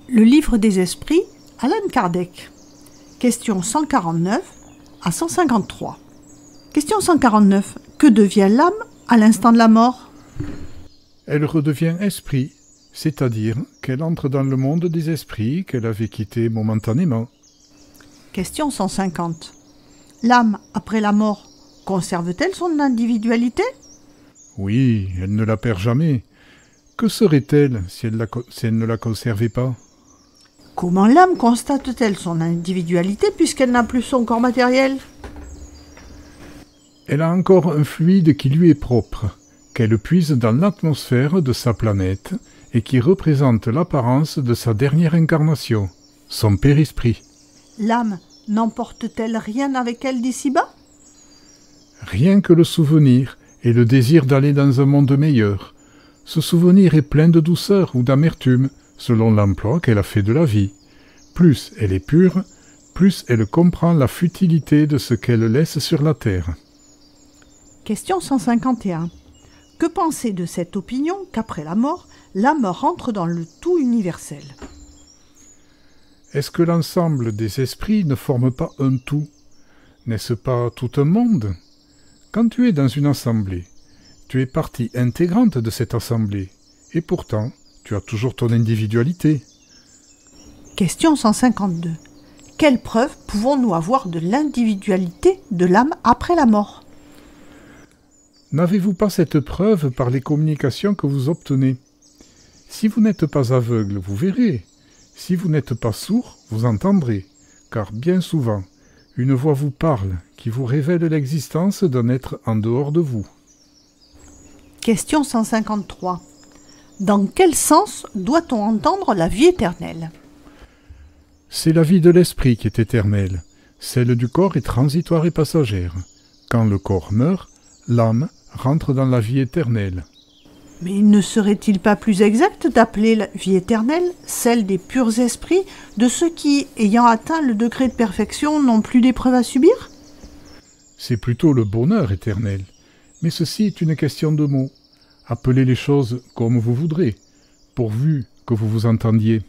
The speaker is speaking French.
Le livre des esprits, Allan Kardec. Questions 149 à 153. Question 149. Que devient l'âme à l'instant de la mort? Elle redevient esprit, c'est-à-dire qu'elle entre dans le monde des esprits qu'elle avait quitté momentanément. Question 150. L'âme, après la mort, conserve-t-elle son individualité? Oui, elle ne la perd jamais. Que serait-elle si elle ne la conservait pas? Comment l'âme constate-t-elle son individualité puisqu'elle n'a plus son corps matériel? Elle a encore un fluide qui lui est propre, qu'elle puise dans l'atmosphère de sa planète et qui représente l'apparence de sa dernière incarnation, son père-esprit. L'âme n'emporte-t-elle rien avec elle d'ici-bas? Rien que le souvenir et le désir d'aller dans un monde meilleur. Ce souvenir est plein de douceur ou d'amertume, selon l'emploi qu'elle a fait de la vie. Plus elle est pure, plus elle comprend la futilité de ce qu'elle laisse sur la terre. Question 151. Que penser de cette opinion qu'après la mort, l'âme rentre dans le tout universel? Est-ce que l'ensemble des esprits ne forme pas un tout? N'est-ce pas tout un monde? Quand tu es dans une assemblée, tu es partie intégrante de cette assemblée, et pourtant, tu as toujours ton individualité. Question 152. Quelle preuve pouvons-nous avoir de l'individualité de l'âme après la mort? N'avez-vous pas cette preuve par les communications que vous obtenez? Si vous n'êtes pas aveugle, vous verrez. Si vous n'êtes pas sourd, vous entendrez. Car bien souvent, une voix vous parle qui vous révèle l'existence d'un être en dehors de vous. Question 153. Dans quel sens doit-on entendre la vie éternelle? C'est la vie de l'esprit qui est éternelle. Celle du corps est transitoire et passagère. Quand le corps meurt, l'âme rentre dans la vie éternelle. Mais ne serait-il pas plus exact d'appeler la vie éternelle celle des purs esprits, de ceux qui, ayant atteint le degré de perfection, n'ont plus d'épreuves à subir? C'est plutôt le bonheur éternel. Mais ceci est une question de mots. Appelez les choses comme vous voudrez, pourvu que vous vous entendiez.